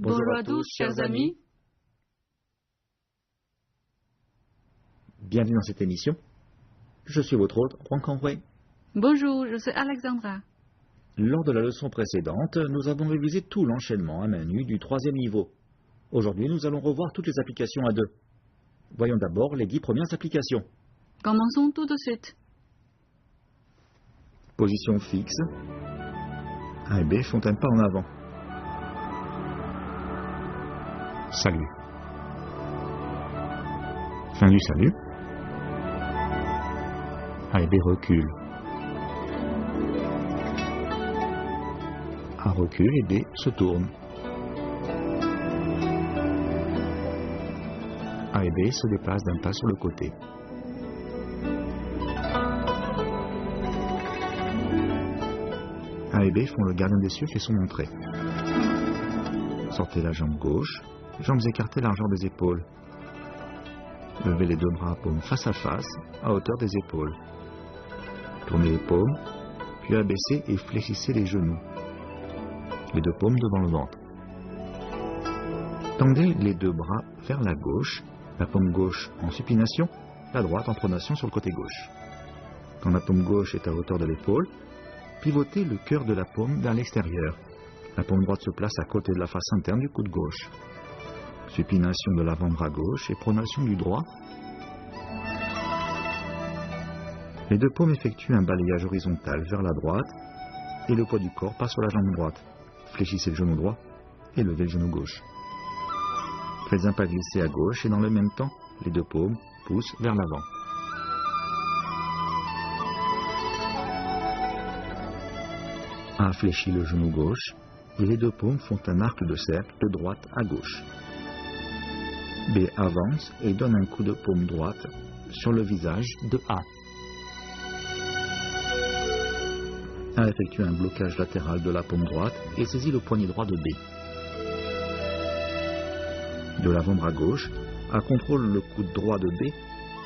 Bonjour à tous, chers amis. Bienvenue dans cette émission. Je suis votre hôte, Juan Canré. Bonjour, je suis Alexandra. Lors de la leçon précédente, nous avons révisé tout l'enchaînement à main nue du 3e niveau. Aujourd'hui, nous allons revoir toutes les applications à 2. Voyons d'abord les 10 premières applications. Commençons tout de suite. Position fixe. A et B font un pas en avant. Salut. Fin du salut. A et B reculent. A recule et B se tourne. A et B se déplacent d'un pas sur le côté. A et B font le gardien des cieux fait son entrée. Sortez la jambe gauche, jambes écartées largeur des épaules. Levez les deux bras paumes face à face, à hauteur des épaules. Tournez les paumes, puis abaissez et fléchissez les genoux. Les deux paumes devant le ventre. Tendez les deux bras vers la gauche, la paume gauche en supination, la droite en pronation sur le côté gauche. Quand la paume gauche est à hauteur de l'épaule, pivotez le cœur de la paume vers l'extérieur. La paume droite se place à côté de la face interne du coude gauche. Supination de l'avant-bras gauche et pronation du droit. Les deux paumes effectuent un balayage horizontal vers la droite et le poids du corps passe sur la jambe droite. Fléchissez le genou droit et levez le genou gauche. Faites un pas glissé à gauche et dans le même temps, les deux paumes poussent vers l'avant. A fléchit le genou gauche et les deux paumes font un arc de cercle de droite à gauche. B avance et donne un coup de paume droite sur le visage de A. A effectue un blocage latéral de la paume droite et saisit le poignet droit de B. De l'avant-bras gauche, A contrôle le coude droit de B,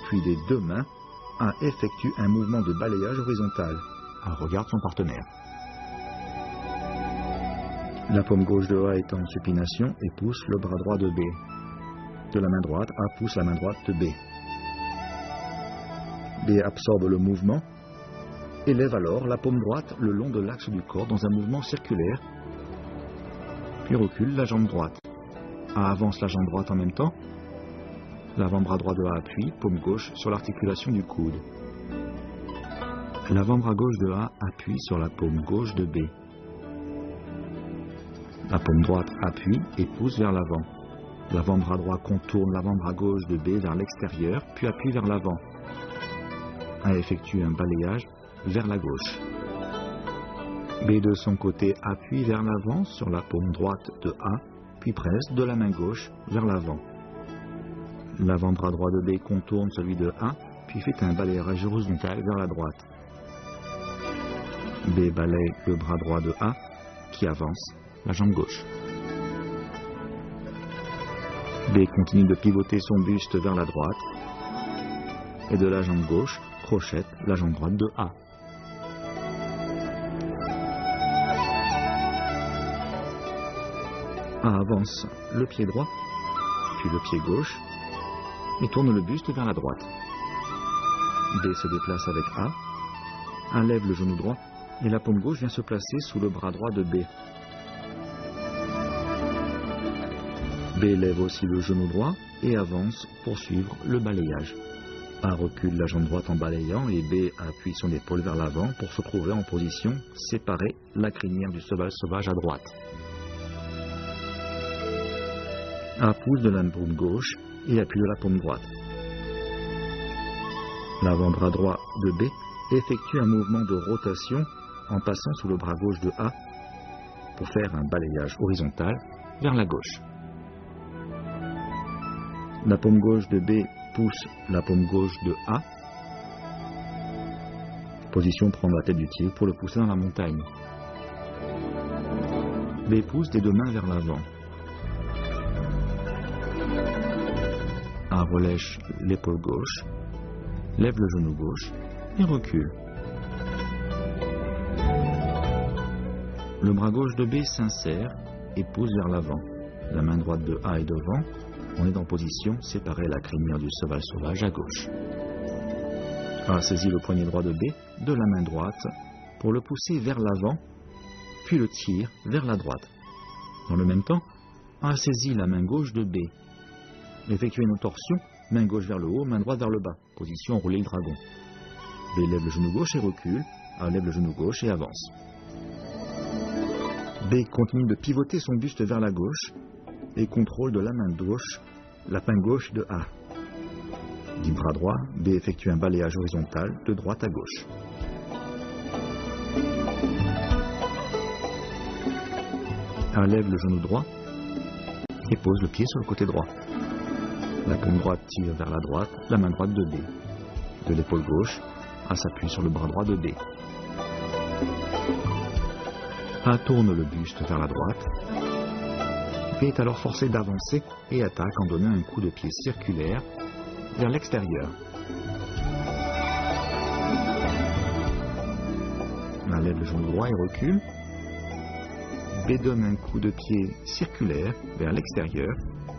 puis des deux mains, A effectue un mouvement de balayage horizontal. A regarde son partenaire. La paume gauche de A est en supination et pousse le bras droit de B. De la main droite, A pousse la main droite de B. B absorbe le mouvement et lève alors la paume droite le long de l'axe du corps dans un mouvement circulaire, puis recule la jambe droite. A avance la jambe droite en même temps. L'avant-bras droit de A appuie, paume gauche sur l'articulation du coude. L'avant-bras gauche de A appuie sur la paume gauche de B. La paume droite appuie et pousse vers l'avant. L'avant-bras droit contourne l'avant-bras gauche de B vers l'extérieur, puis appuie vers l'avant. A effectue un balayage vers la gauche. B de son côté appuie vers l'avant sur la paume droite de A, puis presse de la main gauche vers l'avant. L'avant-bras droit de B contourne celui de A, puis fait un balayage horizontal vers la droite. B balaye le bras droit de A, qui avance la jambe gauche. B continue de pivoter son buste vers la droite, et de la jambe gauche crochette la jambe droite de A. A avance le pied droit, puis le pied gauche, et tourne le buste vers la droite. B se déplace avec A lève le genou droit, et la paume gauche vient se placer sous le bras droit de B. B lève aussi le genou droit et avance pour suivre le balayage. A recule la jambe droite en balayant et B appuie son épaule vers l'avant pour se trouver en position séparée, la crinière du cheval sauvage à droite. A pousse de la paume gauche et appuie de la paume droite. L'avant-bras droit de B effectue un mouvement de rotation en passant sous le bras gauche de A pour faire un balayage horizontal vers la gauche. La paume gauche de B pousse la paume gauche de A. Position prendre la tête du tigre pour le pousser dans la montagne. B pousse des deux mains vers l'avant. A relèche l'épaule gauche, lève le genou gauche et recule. Le bras gauche de B s'insère et pousse vers l'avant. La main droite de A est devant. On est en position séparée la crinière du cheval sauvage à gauche. A saisit le poignet droit de B de la main droite pour le pousser vers l'avant, puis le tire vers la droite. Dans le même temps, A saisit la main gauche de B. Effectue une torsion, main gauche vers le haut, main droite vers le bas. Position enroulée le dragon. B lève le genou gauche et recule. A lève le genou gauche et avance. B continue de pivoter son buste vers la gauche et contrôle de la main gauche la main gauche de A. Du bras droit, B effectue un balayage horizontal de droite à gauche. A lève le genou droit et pose le pied sur le côté droit. La paume droite tire vers la droite, la main droite de B. De l'épaule gauche, A s'appuie sur le bras droit de B. A tourne le buste vers la droite. B est alors forcé d'avancer et attaque en donnant un coup de pied circulaire vers l'extérieur. A lève le genou droit et recule. B donne un coup de pied circulaire vers l'extérieur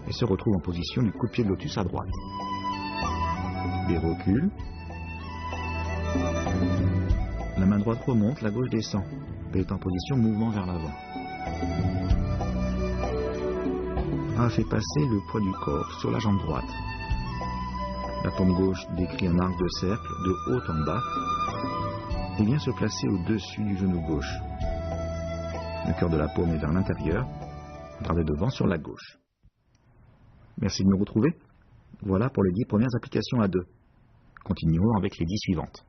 et se retrouve en position du coup de pied de lotus à droite. B recule. La main droite remonte, la gauche descend. B est en position mouvement vers l'avant. A fait passer le poids du corps sur la jambe droite. La paume gauche décrit un arc de cercle de haut en bas et vient se placer au-dessus du genou gauche. Le cœur de la paume est vers l'intérieur, bras de devant sur la gauche. Merci de me retrouver. Voilà pour les 10 premières applications à 2. Continuons avec les 10 suivantes.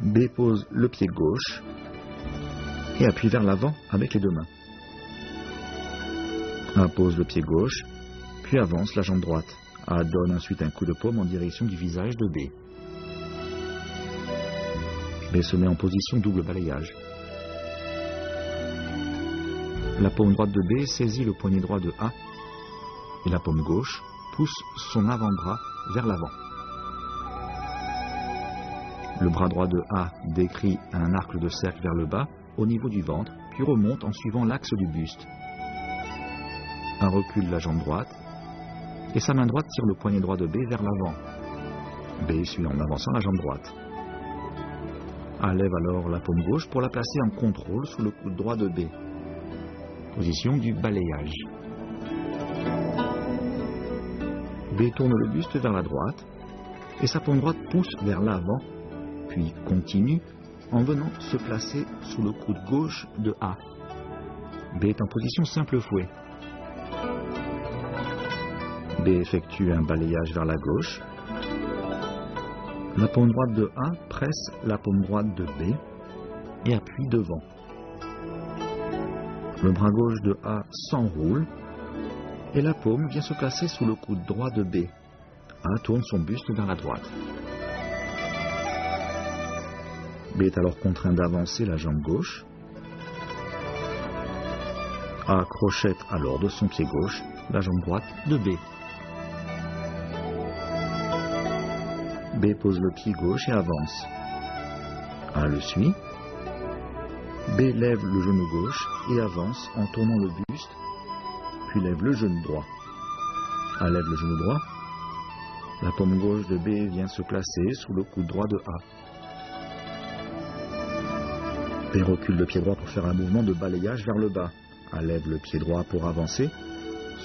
B pose le pied gauche et appuie vers l'avant avec les deux mains. A pose le pied gauche, puis avance la jambe droite. A donne ensuite un coup de paume en direction du visage de B. B se met en position double balayage. La paume droite de B saisit le poignet droit de A et la paume gauche pousse son avant-bras vers l'avant. Le bras droit de A décrit un arc de cercle vers le bas au niveau du ventre, puis remonte en suivant l'axe du buste. A recule la jambe droite et sa main droite tire le poignet droit de B vers l'avant. B suit en avançant la jambe droite. A lève alors la paume gauche pour la placer en contrôle sous le coude droit de B. Position du balayage. B tourne le buste vers la droite et sa paume droite pousse vers l'avant, puis continue en venant se placer sous le coude gauche de A. B est en position simple fouet. B effectue un balayage vers la gauche. La paume droite de A presse la paume droite de B et appuie devant. Le bras gauche de A s'enroule et la paume vient se placer sous le coude droit de B. A tourne son buste vers la droite. B est alors contraint d'avancer la jambe gauche. A crochette alors de son pied gauche la jambe droite de B. B pose le pied gauche et avance. A le suit. B lève le genou gauche et avance en tournant le buste, puis lève le genou droit. A lève le genou droit. La paume gauche de B vient se placer sous le coude droit de A. B recule le pied droit pour faire un mouvement de balayage vers le bas. A lève le pied droit pour avancer.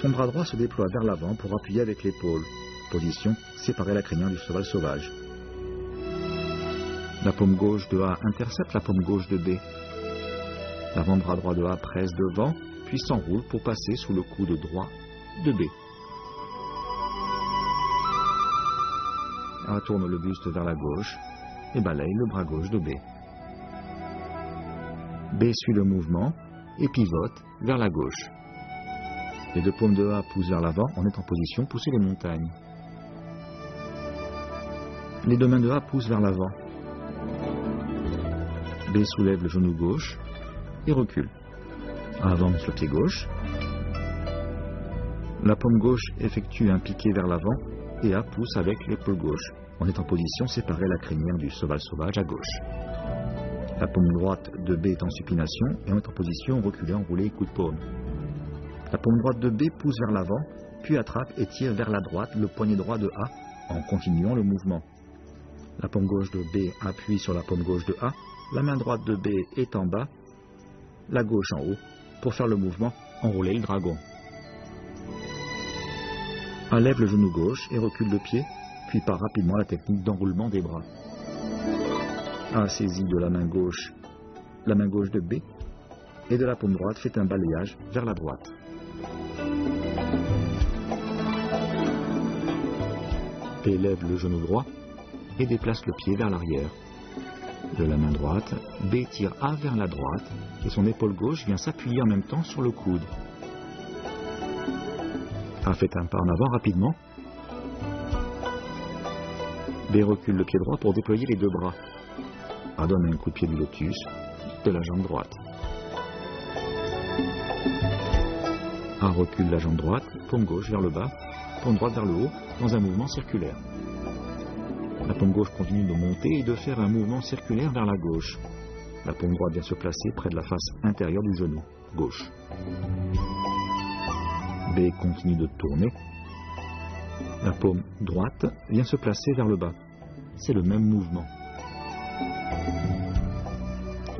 Son bras droit se déploie vers l'avant pour appuyer avec l'épaule. Position, séparer la crinière du cheval sauvage. La paume gauche de A intercepte la paume gauche de B. L'avant-bras droit de A presse devant, puis s'enroule pour passer sous le coude droit de B. A tourne le buste vers la gauche et balaye le bras gauche de B. B suit le mouvement et pivote vers la gauche. Les deux paumes de A poussent vers l'avant, on est en position pousser les montagnes. Les deux mains de A poussent vers l'avant. B soulève le genou gauche et recule. A avance le pied gauche. La paume gauche effectue un piqué vers l'avant et A pousse avec l'épaule gauche. On est en position séparer la crinière du cheval sauvage à gauche. La paume droite de B est en supination et on est en position reculée, enroulée, coup de paume. La paume droite de B pousse vers l'avant, puis attrape et tire vers la droite le poignet droit de A en continuant le mouvement. La paume gauche de B appuie sur la paume gauche de A, la main droite de B est en bas, la gauche en haut, pour faire le mouvement enrouler le dragon. A lève le genou gauche et recule le pied, puis part rapidement la technique d'enroulement des bras. A saisit de la main gauche de B et de la paume droite fait un balayage vers la droite. B lève le genou droit et déplace le pied vers l'arrière. De la main droite, B tire A vers la droite et son épaule gauche vient s'appuyer en même temps sur le coude. A fait un pas en avant rapidement. B recule le pied droit pour déployer les deux bras. A donne un coup de pied du lotus de la jambe droite. A recule la jambe droite, paume gauche vers le bas, paume droite vers le haut, dans un mouvement circulaire. La paume gauche continue de monter et de faire un mouvement circulaire vers la gauche. La paume droite vient se placer près de la face intérieure du genou gauche. B continue de tourner. La paume droite vient se placer vers le bas. C'est le même mouvement.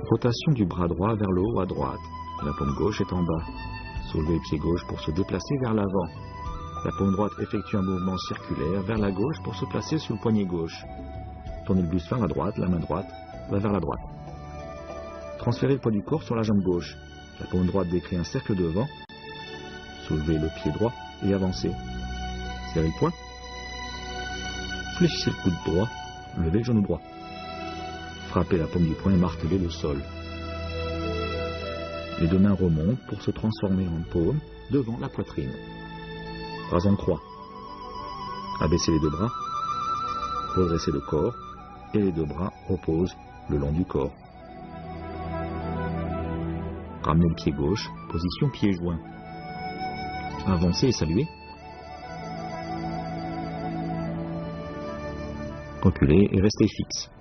Rotation du bras droit vers le haut à droite. La paume gauche est en bas. Soulevez le pied gauche pour se déplacer vers l'avant. La paume droite effectue un mouvement circulaire vers la gauche pour se placer sous le poignet gauche. Tournez le buste vers la droite, la main droite va vers la droite. Transférez le poids du corps sur la jambe gauche. La paume droite décrit un cercle devant. Soulevez le pied droit et avancez. Serrez le poing. Fléchissez le coude droit, levez le genou droit. Frappez la paume du poing et martelez le sol. Les deux mains remontent pour se transformer en paume devant la poitrine. Bras en croix. Abaissez les deux bras. Redressez le corps et les deux bras reposent le long du corps. Ramenez le pied gauche, position pied joint. Avancez et saluez. Reculez et restez fixe.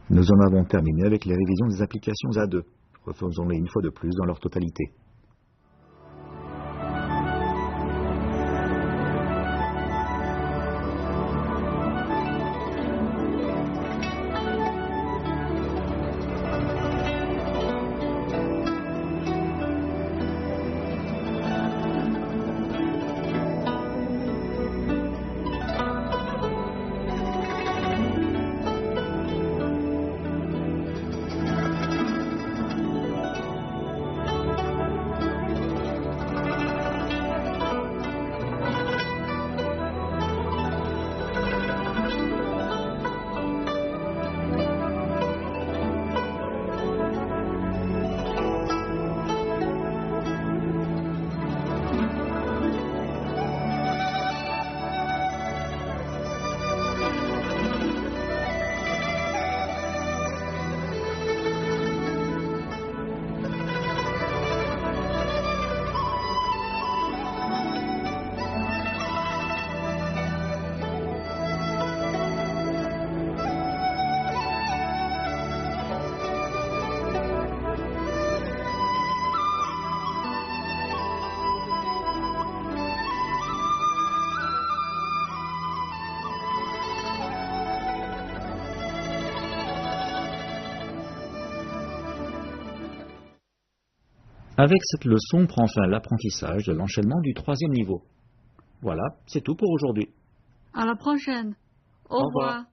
Nous en avons terminé avec les révisions des applications A2. Refaisons-les une fois de plus dans leur totalité. Avec cette leçon prend fin l'apprentissage de l'enchaînement du 3e niveau. Voilà, c'est tout pour aujourd'hui. À la prochaine. Au revoir.